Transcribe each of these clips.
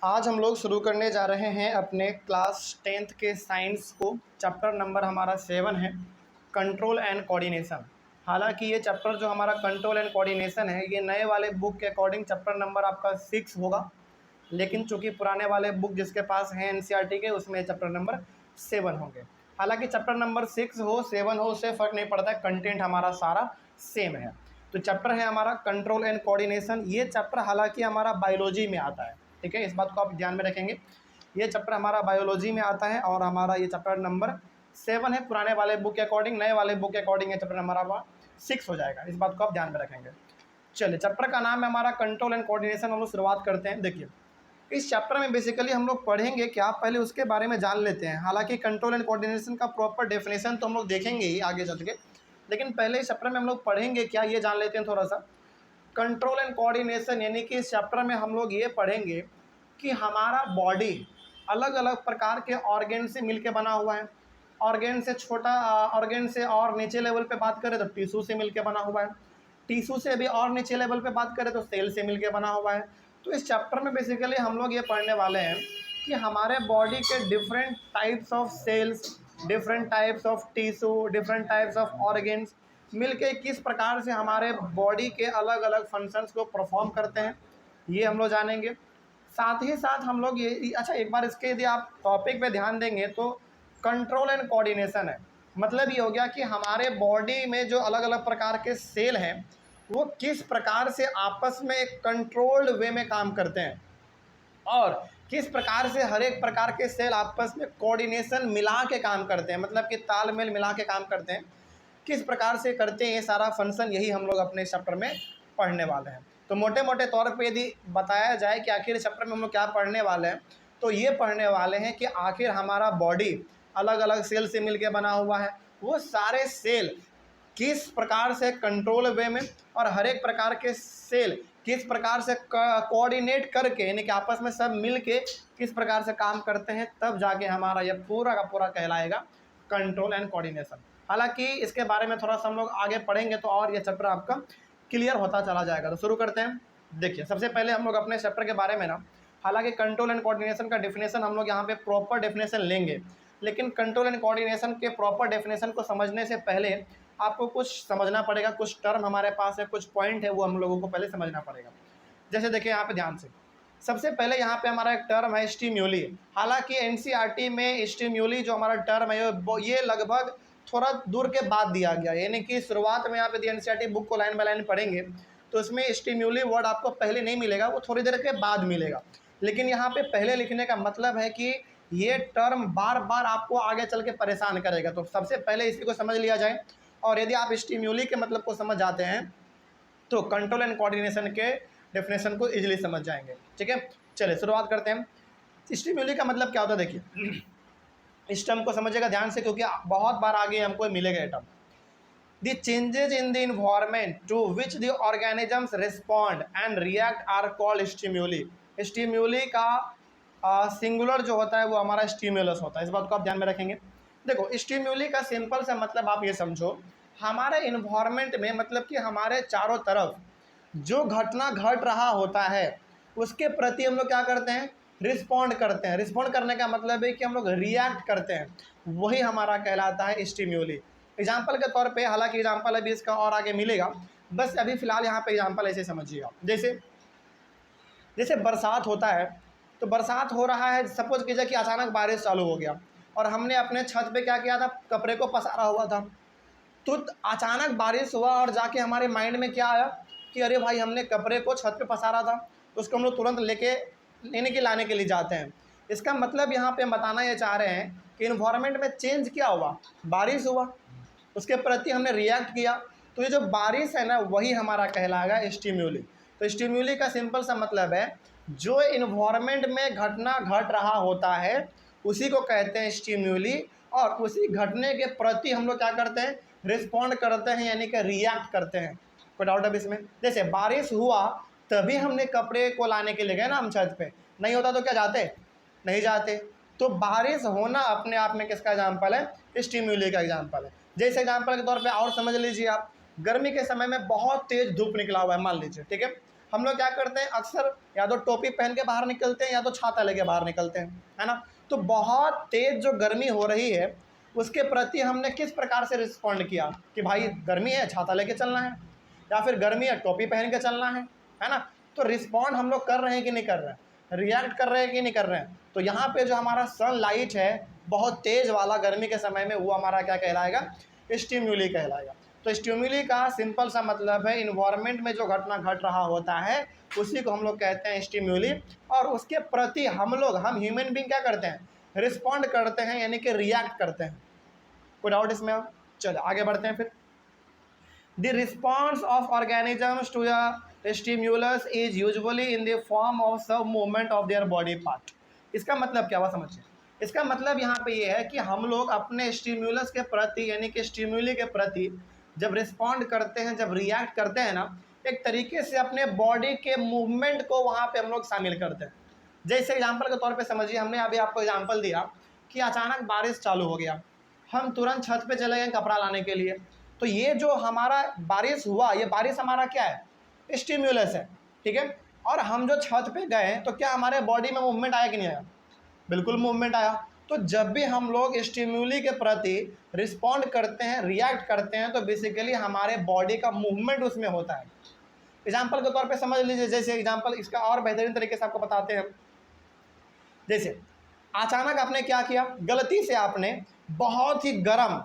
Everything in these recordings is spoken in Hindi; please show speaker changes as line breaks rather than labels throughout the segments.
आज हम लोग शुरू करने जा रहे हैं अपने क्लास 10th के साइंस को। चैप्टर नंबर हमारा 7 है, कंट्रोल एंड कोऑर्डिनेशन। हालांकि ये चैप्टर जो हमारा कंट्रोल एंड कोऑर्डिनेशन है, ये नए वाले बुक के अकॉर्डिंग चैप्टर नंबर आपका 6 होगा, लेकिन चूंकि पुराने वाले बुक जिसके पास हैं एनसीईआरटी के, उसमें चैप्टर नंबर 7 होंगे। हालांकि चैप्टर नंबर 6 हो 7 हो उससे फ़र्क नहीं पड़ता है, कंटेंट हमारा सारा सेम है। तो चैप्टर है हमारा कंट्रोल एंड कोऑर्डिनेशन। ये चैप्टर हालांकि हमारा बायोलॉजी में आता है, ठीक है, इस बात को आप ध्यान में रखेंगे। ये चैप्टर हमारा बायोलॉजी में आता है और हमारा ये चैप्टर नंबर 7 है। पुराने वाले बुक के अकॉर्डिंग, नए वाले बुक के अकॉर्डिंग ये चैप्टर हमारा 6 हो जाएगा, इस बात को आप ध्यान में रखेंगे। चलिए, चैप्टर का नाम है हमारा कंट्रोल एंड कोऑर्डिनेशन। हम लोग शुरुआत करते हैं। देखिए, इस चैप्टर में बेसिकली हम लोग पढ़ेंगे क्या, पहले उसके बारे में जान लेते हैं। हालांकि कंट्रोल एंड कोऑर्डिनेशन का प्रॉपर डेफिनेशन तो हम लोग देखेंगे ही आगे चल के, लेकिन पहले इस चैप्टर में हम लोग पढ़ेंगे क्या ये जान लेते हैं थोड़ा सा। कंट्रोल एंड कोऑर्डिनेशन यानी कि इस चैप्टर में हम लोग ये पढ़ेंगे कि हमारा बॉडी अलग अलग प्रकार के ऑर्गेन से मिलके बना हुआ है। ऑर्गेन से छोटा ऑर्गेन से और नीचे लेवल पे बात करें तो टिश्यू से मिलके बना हुआ है। टिश्यू से भी और नीचे लेवल पे बात करें तो सेल से मिलके बना हुआ है। तो इस चैप्टर में बेसिकली हम लोग ये पढ़ने वाले हैं कि हमारे बॉडी के different types of cells, different types of tissue, different types of organs मिलके किस प्रकार से हमारे बॉडी के अलग अलग फंक्शंस को परफॉर्म करते हैं, ये हम लोग जानेंगे। साथ ही साथ हम लोग ये अच्छा, एक बार इसके यदि आप टॉपिक पे ध्यान देंगे तो कंट्रोल एंड कोऑर्डिनेशन है, मतलब ये हो गया कि हमारे बॉडी में जो अलग अलग प्रकार के सेल हैं वो किस प्रकार से आपस में एक कंट्रोल्ड वे में काम करते हैं और किस प्रकार से हर एक प्रकार के सेल आपस में कोऑर्डिनेशन मिला के काम करते हैं, मतलब कि तालमेल मिला के काम करते हैं, किस प्रकार से करते हैं ये सारा फंक्शन, यही हम लोग अपने चैप्टर में पढ़ने वाले हैं। तो मोटे मोटे तौर पे यदि बताया जाए कि आखिर इस चैप्टर में हम लोग क्या पढ़ने वाले हैं, तो ये पढ़ने वाले हैं कि आखिर हमारा बॉडी अलग अलग सेल से मिलके बना हुआ है, वो सारे सेल किस प्रकार से कंट्रोल वे में और हर एक प्रकार के सेल किस प्रकार से कोऑर्डिनेट करके यानी कि आपस में सब मिल के किस प्रकार से काम करते हैं, तब जाके हमारा यह पूरा का पूरा कहलाएगा कंट्रोल एंड कोऑर्डिनेशन। हालांकि इसके बारे में थोड़ा सा हम लोग आगे पढ़ेंगे तो और ये चैप्टर आपका क्लियर होता चला जाएगा। तो शुरू करते हैं। देखिए, सबसे पहले हम लोग अपने चैप्टर के बारे में ना, हालांकि कंट्रोल एंड कोऑर्डिनेशन का डेफिनेशन हम लोग यहाँ पे प्रॉपर डेफिनेशन लेंगे, लेकिन कंट्रोल एंड कोऑर्डिनेशन के प्रॉपर डेफिनेशन को समझने से पहले आपको कुछ समझना पड़ेगा। कुछ टर्म हमारे पास है, कुछ पॉइंट है, वो हम लोगों को पहले समझना पड़ेगा। जैसे देखिए यहाँ पे ध्यान से, सबसे पहले यहाँ पे हमारा एक टर्म है स्टिम्यूली। हालांकि एनसीईआरटी में स्टिम्यूली जो हमारा टर्म है ये लगभग थोड़ा दूर के बाद दिया गया, यानी कि शुरुआत में आप यदि एनसीईआरटी बुक को लाइन बाय लाइन पढ़ेंगे तो इसमें स्टिम्यूली वर्ड आपको पहले नहीं मिलेगा, वो थोड़ी देर के बाद मिलेगा। लेकिन यहाँ पे पहले लिखने का मतलब है कि ये टर्म बार बार आपको आगे चल के परेशान करेगा, तो सबसे पहले इसी को समझ लिया जाए। और यदि आप स्टिम्यूली के मतलब को समझ जाते हैं तो कंट्रोल एंड कोऑर्डिनेशन के डेफिनेशन को इजीली समझ जाएंगे, ठीक है। चलिए शुरुआत करते हैं। स्टिम्यूली का मतलब क्या होता है, देखिए इस टर्म को समझिएगा ध्यान से, क्योंकि बहुत बार आगे हमको मिलेगा ये term. The changes in the environment to which the organisms respond and react are called stimuli. Stimuli का सिंगुलर जो होता है वो हमारा स्टिम्युलस होता है, इस बात को आप ध्यान में रखेंगे। देखो, स्टिम्यूली का सिंपल सा मतलब आप ये समझो, हमारे इन्वायरमेंट में मतलब कि हमारे चारों तरफ जो घटना घट रहा होता है उसके प्रति हम लोग क्या करते हैं, रिस्पॉन्ड करते हैं। रिस्पॉन्ड करने का मतलब है कि हम लोग रिएक्ट करते हैं, वही हमारा कहलाता है स्टिम्यूली। एग्जाम्पल के तौर पे, हालांकि एग्जाम्पल अभी इसका और आगे मिलेगा, बस अभी फिलहाल यहाँ पे एग्जाम्पल ऐसे समझिएगा। जैसे जैसे बरसात होता है, तो बरसात हो रहा है, सपोज कीजिए कि अचानक बारिश चालू हो गया और हमने अपने छत पे क्या किया था, कपड़े को पसारा हुआ था। तो अचानक बारिश हुआ और जाके हमारे माइंड में क्या आया कि अरे भाई, हमने कपड़े को छत पे पसारा था, तो उसको हम लोग तुरंत लाने के लिए जाते हैं। इसका मतलब यहाँ पे हम बताना ये चाह रहे हैं कि इन्वायरमेंट में चेंज क्या हुआ, बारिश हुआ, उसके प्रति हमने रिएक्ट किया। तो ये जो बारिश है ना, वही हमारा कहलाएगा स्टिम्यूली। तो स्टिम्यूली का सिंपल सा मतलब है जो इन्वायरमेंट में घटना घट रहा होता है उसी को कहते हैं स्टिम्यूली, और उसी घटने के प्रति हम लोग क्या करते हैं, रिस्पॉन्ड करते हैं, यानी कि रिएक्ट करते हैं। कोई डाउट है इसमें? जैसे बारिश हुआ तभी हमने कपड़े को लाने के लिए गए ना हम छत पे, नहीं होता तो क्या जाते, नहीं जाते। तो बारिश होना अपने आप में किसका एग्जाम्पल है, स्टिम्यूली का एग्जाम्पल है। जैसे एग्जाम्पल के तौर पे और समझ लीजिए आप, गर्मी के समय में बहुत तेज धूप निकला हुआ है मान लीजिए, ठीक है, हम लोग क्या करते हैं, अक्सर या तो टोपी पहन के बाहर निकलते हैं या तो छाता लेके बाहर निकलते हैं, है ना। तो बहुत तेज़ जो गर्मी हो रही है उसके प्रति हमने किस प्रकार से रिस्पॉन्ड किया कि भाई गर्मी है छाता लेके चलना है, या फिर गर्मी है टोपी पहन के चलना है ना। तो रिस्पॉन्ड हम लोग कर रहे हैं कि नहीं कर रहे हैं, रिएक्ट कर रहे हैं कि नहीं कर रहे हैं। तो यहाँ पे जो हमारा सनलाइट है बहुत तेज़ वाला गर्मी के समय में, वो हमारा क्या कहलाएगा, स्टिम्युली कहलाएगा। तो स्टिम्युली का सिंपल सा मतलब है इन्वायरमेंट में जो घटना घट रहा होता है उसी को हम लोग कहते हैं स्टिम्युली, और उसके प्रति हम ह्यूमन बीइंग क्या करते हैं, रिस्पॉन्ड करते हैं, यानी कि रिएक्ट करते हैं। कोई डाउट इसमें? अब चलो आगे बढ़ते हैं फिर। The response of organisms to a stimulus is usually in the form of some movement of their body part. इसका मतलब क्या हुआ समझिए। इसका मतलब यहाँ पे ये है कि हम लोग अपने स्टिम्युलस के प्रति यानी कि स्टिम्युली के प्रति जब रिस्पॉन्ड करते हैं, जब रिएक्ट करते हैं ना, एक तरीके से अपने बॉडी के मूवमेंट को वहाँ पे हम लोग शामिल करते हैं। जैसे एग्जांपल के तौर पे समझिए, हमने अभी आपको एग्जांपल दिया कि अचानक बारिश चालू हो गया, हम तुरंत छत पे चले गए कपड़ा लाने के लिए। तो ये जो हमारा बारिश हुआ, ये बारिश हमारा क्या है, स्टिम्युलस है, ठीक है। और हम जो छत पे गए तो क्या हमारे बॉडी में मूवमेंट आया कि नहीं आया, बिल्कुल मूवमेंट आया। तो जब भी हम लोग स्टिम्युली के प्रति रिस्पॉन्ड करते हैं, रिएक्ट करते हैं, तो बेसिकली हमारे बॉडी का मूवमेंट उसमें होता है। एग्जाम्पल के तौर पे समझ लीजिए, जैसे एग्जाम्पल इसका और बेहतरीन तरीके से आपको बताते हैं। जैसे अचानक आपने क्या किया, गलती से आपने बहुत ही गर्म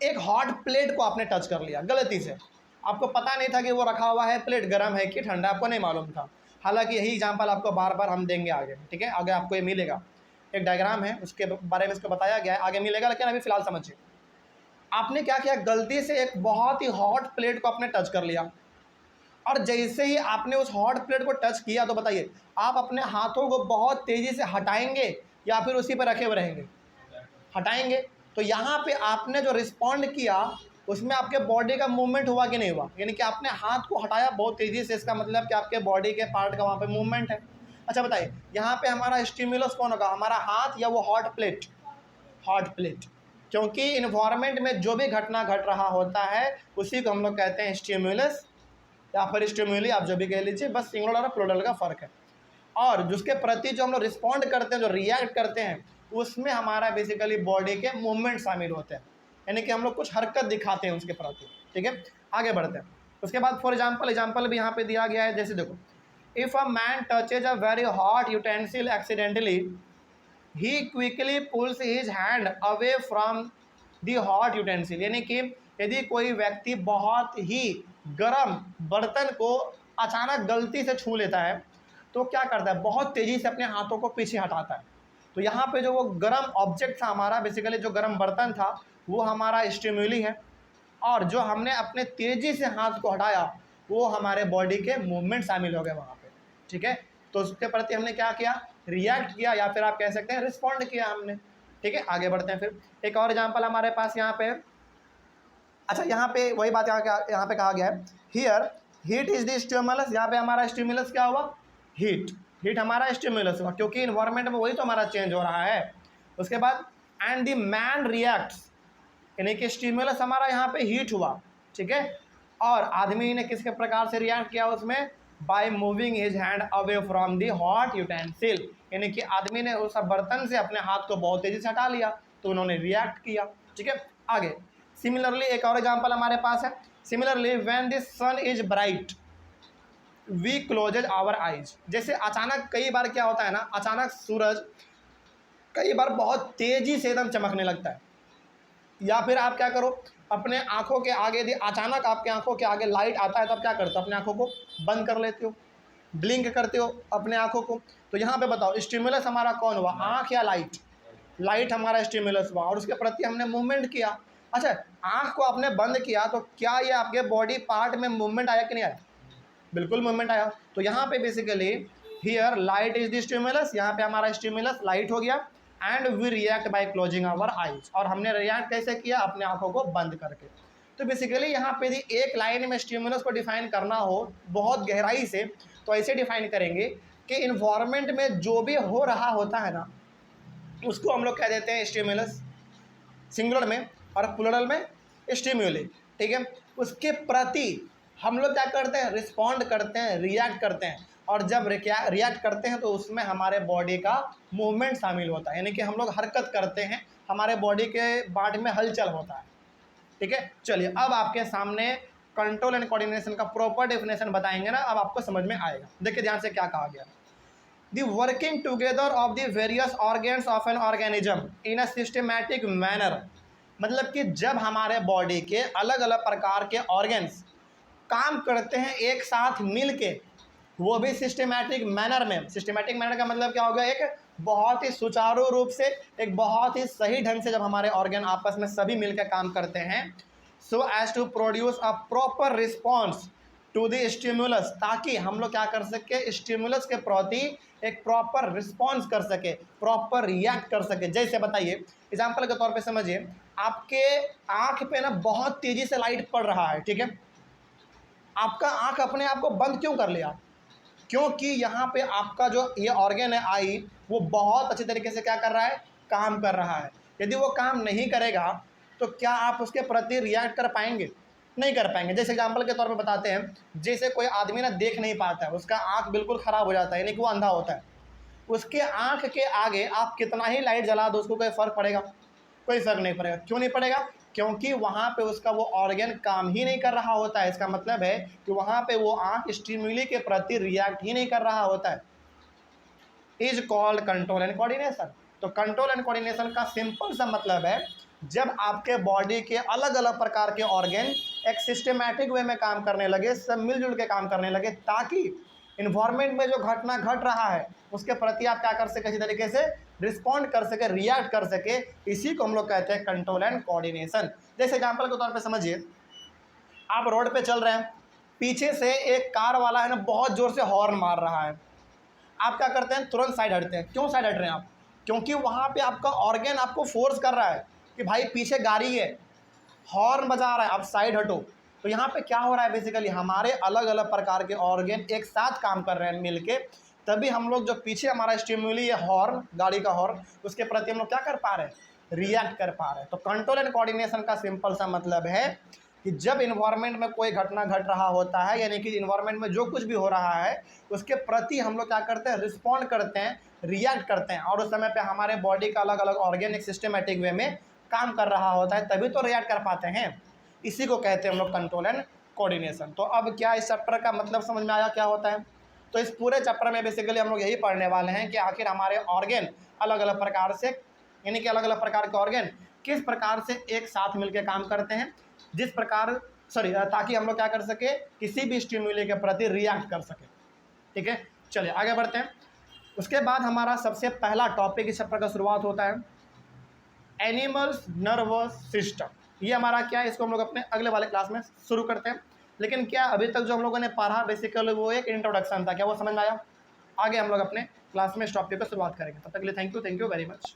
एक हॉट प्लेट को आपने टच कर लिया गलती से, आपको पता नहीं था कि वो रखा हुआ है, प्लेट गर्म है कि ठंडा, आपको नहीं मालूम था। हालांकि यही एग्जांपल आपको बार बार हम देंगे आगे, ठीक है। आगे आपको ये मिलेगा, एक डायग्राम है उसके बारे में इसको बताया गया है, आगे मिलेगा, लेकिन अभी फिलहाल समझिए। आपने क्या किया, गलती से एक बहुत ही हॉट प्लेट को आपने टच कर लिया, और जैसे ही आपने उस हॉट प्लेट को टच किया तो बताइए आप अपने हाथों को बहुत तेज़ी से हटाएंगे या फिर उसी पर रखे हुए रहेंगे, हटाएंगे। तो यहाँ पे आपने जो रिस्पॉन्ड किया उसमें आपके बॉडी का मूवमेंट हुआ कि नहीं हुआ, यानी कि आपने हाथ को हटाया बहुत तेज़ी से, इसका मतलब कि आपके बॉडी के पार्ट का वहाँ पे मूवमेंट है। अच्छा बताइए यहाँ पे हमारा स्टिम्युलस कौन होगा, हमारा हाथ या वो हॉट प्लेट, हॉट प्लेट। क्योंकि इन्वायरमेंट में जो भी घटना घट रहा होता है उसी को हम लोग कहते हैं स्टिम्युलस या फिर स्टिम्युली, आप जो भी कह लीजिए, बस सिंगुलर और प्लूरल का फ़र्क है। और जिसके प्रति जो हम लोग रिस्पॉन्ड करते हैं, जो रिएक्ट करते हैं, उसमें हमारा बेसिकली बॉडी के मूवमेंट शामिल होते हैं, यानी कि हम लोग कुछ हरकत दिखाते हैं उसके प्रति, ठीक है। आगे बढ़ते हैं। उसके बाद फॉर एग्जाम्पल भी यहाँ पे दिया गया है। जैसे देखो, if a man touches a very hot utensil accidentally ही quickly pulls his hand away from the hot utensil, यानी कि यदि कोई व्यक्ति बहुत ही गर्म बर्तन को अचानक गलती से छू लेता है तो क्या करता है, बहुत तेज़ी से अपने हाथों को पीछे हटाता है। तो यहाँ पे जो वो गर्म ऑब्जेक्ट था हमारा, बेसिकली जो गर्म बर्तन था, वो हमारा स्टिम्युली है, और जो हमने अपने तेज़ी से हाथ को हटाया वो हमारे बॉडी के मूवमेंट शामिल हो गए वहाँ पे, ठीक है। तो उसके प्रति हमने क्या किया, रिएक्ट किया, या फिर आप कह सकते हैं रिस्पॉन्ड किया हमने, ठीक है। आगे बढ़ते हैं फिर। एक और एग्जाम्पल हमारे पास यहाँ पे, अच्छा यहाँ पे वही बात यहाँ पे कहा गया है, here heat is the stimulus. यहाँ पे हमारा स्टिमुलस क्या हुआ, हीट, हीट हमारा स्टिमुलस हुआ, क्योंकि इन्वायरमेंट में वही तो हमारा चेंज हो रहा है। उसके बाद एंड द मैन रिएक्ट्स, यानी कि स्टिमुलस हमारा यहाँ पे हीट हुआ, ठीक है। और आदमी ने किसके प्रकार से रिएक्ट किया उसमें, by moving his hand away from the hot utensil, यानी कि आदमी ने उस बर्तन से अपने हाथ को बहुत तेज़ी से हटा लिया, तो उन्होंने रिएक्ट किया, ठीक है। आगे सिमिलरली एक और एग्जांपल हमारे पास है, similarly when the sun is bright we closes our eyes. जैसे अचानक कई बार क्या होता है ना, अचानक सूरज कई बार बहुत तेज़ी से एकदम चमकने लगता है, या फिर आप क्या करो, अपने आँखों के आगे यदि अचानक आपके आँखों के आगे लाइट आता है तो आप क्या करते हो, अपने आँखों को बंद कर लेते हो, ब्लिंक करते हो अपने आँखों को। तो यहाँ पे बताओ स्टिमुलस हमारा कौन हुआ, आँख या लाइट, लाइट हमारा स्टिमुलस हुआ, और उसके प्रति हमने मूवमेंट किया। अच्छा आँख को आपने बंद किया तो क्या ये आपके बॉडी पार्ट में मूवमेंट आया कि नहीं आया, बिल्कुल मूवमेंट आया। तो यहाँ पे basically here light is the stimulus, यहाँ पे हमारा स्टिमुलस लाइट हो गया, and we react by closing our eyes, और हमने रिएक्ट कैसे किया, अपने आँखों को बंद करके। तो बेसिकली यहाँ पे यदि एक लाइन में स्टिमुलस को डिफाइन करना हो बहुत गहराई से तो ऐसे डिफाइन करेंगे कि इन्वायरमेंट में जो भी हो रहा होता है ना उसको हम लोग कह देते हैं स्टिमुलस सिंगुलर में, और प्लूरल में स्टिम्युली, ठीक है। उसके प्रति हम लोग क्या करते हैं, रिस्पॉन्ड करते हैं, रिएक्ट करते हैं, और जब रिएक्ट करते हैं तो उसमें हमारे बॉडी का मूवमेंट शामिल होता है, यानी कि हम लोग हरकत करते हैं, हमारे बॉडी के पार्ट में हलचल होता है। ठीक है, चलिए अब आपके सामने कंट्रोल एंड कोऑर्डिनेशन का प्रॉपर डेफिनेशन बताएंगे ना, अब आपको समझ में आएगा। देखिए ध्यान से क्या कहा गया, the working together of the various organs of an organism in a systematic manner, मतलब कि जब हमारे बॉडी के अलग अलग प्रकार के ऑर्गन्स काम करते हैं एक साथ मिल के, वो भी सिस्टमैटिक मैनर में। सिस्टमैटिक मैनर का मतलब क्या होगा, एक बहुत ही सुचारू रूप से, एक बहुत ही सही ढंग से जब हमारे ऑर्गन आपस में सभी मिलकर काम करते हैं, so as to produce a proper response to the stimulus, ताकि हम लोग क्या कर सके, स्टिमुलस के प्रति एक प्रॉपर रिस्पॉन्स कर सके, प्रॉपर रिएक्ट कर सके। जैसे बताइए, एग्जाम्पल के तौर पे समझिए, आपके आँख पे ना बहुत तेज़ी से लाइट पड़ रहा है, ठीक है, आपका आँख अपने आप को बंद क्यों कर लिया, क्योंकि यहाँ पे आपका जो ये ऑर्गन है आई, वो बहुत अच्छे तरीके से क्या कर रहा है, काम कर रहा है। यदि वो काम नहीं करेगा तो क्या आप उसके प्रति रिएक्ट कर पाएंगे, नहीं कर पाएंगे। जैसे एग्जांपल के तौर पे बताते हैं, जैसे कोई आदमी ना देख नहीं पाता है, उसका आँख बिल्कुल ख़राब हो जाता है, यानी कि वो अंधा होता है, उसके आँख के आगे आप कितना ही लाइट जला दो उसको कोई फ़र्क पड़ेगा, कोई फ़र्क नहीं पड़ेगा। क्यों नहीं पड़ेगा, क्योंकि वहाँ पे उसका वो ऑर्गन काम ही नहीं कर रहा होता है। इसका मतलब है कि वहाँ पे वो आँख स्टिमुली के प्रति रिएक्ट ही नहीं कर रहा होता है। Is called control and coordination. तो कंट्रोल एंड कोऑर्डिनेशन का सिंपल सा मतलब है, जब आपके बॉडी के अलग अलग प्रकार के ऑर्गन एक सिस्टमैटिक वे में काम करने लगे, सब मिलजुल के काम करने लगे, ताकि इन्वायरमेंट में जो घटना घट रहा है उसके प्रति आप क्या कर सके, इसी तरीके से रिस्पॉन्ड कर सके, रिएक्ट कर सके। इसी को हम लोग कहते हैं कंट्रोल एंड कोऑर्डिनेशन। जैसे एग्जाम्पल के तौर पर समझिए, आप रोड पे चल रहे हैं, पीछे से एक कार वाला है ना बहुत ज़ोर से हॉर्न मार रहा है, आप क्या करते हैं, तुरंत साइड हटते हैं। क्यों साइड हट रहे हैं आप, क्योंकि वहाँ पे आपका ऑर्गन आपको फोर्स कर रहा है कि भाई पीछे गाड़ी है, हॉर्न बजा रहा है, आप साइड हटो। तो यहाँ पे क्या हो रहा है, बेसिकली हमारे अलग अलग प्रकार के ऑर्गन एक साथ काम कर रहे हैं मिलके, तभी हम लोग जो पीछे हमारा स्टिमुली है हॉर्न, गाड़ी का हॉर्न, उसके प्रति हम लोग क्या कर पा रहे हैं, रिएक्ट कर पा रहे हैं। तो कंट्रोल एंड कोऑर्डिनेशन का सिंपल सा मतलब है कि जब इन्वायरमेंट में कोई घटना घट रहा होता है, यानी कि इन्वायरमेंट में जो कुछ भी हो रहा है उसके प्रति हम लोग क्या करते हैं, रिस्पॉन्ड करते हैं, रिएक्ट करते हैं, और उस समय पे हमारे बॉडी का अलग अलग ऑर्गन एक सिस्टमेटिक वे में काम कर रहा होता है, तभी तो रिएक्ट कर पाते हैं। इसी को कहते हैं हम लोग कंट्रोल एंड कोऑर्डिनेशन। तो अब क्या इस चैप्टर का मतलब समझ में आया क्या होता है। तो इस पूरे चैप्टर में बेसिकली हम लोग यही पढ़ने वाले हैं कि आखिर हमारे ऑर्गन अलग अलग प्रकार से, यानी कि अलग अलग प्रकार के ऑर्गन किस प्रकार से एक साथ मिलकर काम करते हैं, जिस प्रकार ताकि हम लोग क्या कर सके, किसी भी स्टिमुली के प्रति रिएक्ट कर सके। ठीक है, चलिए आगे बढ़ते हैं। उसके बाद हमारा सबसे पहला टॉपिक इस चैप्टर का शुरुआत होता है, एनिमल्स नर्वस सिस्टम। ये हमारा क्या है, इसको हम लोग अपने अगले वाले क्लास में शुरू करते हैं। लेकिन क्या अभी तक जो हम लोगों ने पढ़ा बेसिकली वो एक इंट्रोडक्शन था, क्या वो समझ में आया। आगे हम लोग अपने क्लास में इस टॉपिक को शुरुआत करेंगे। तब तक के लिए थैंक यू वेरी मच।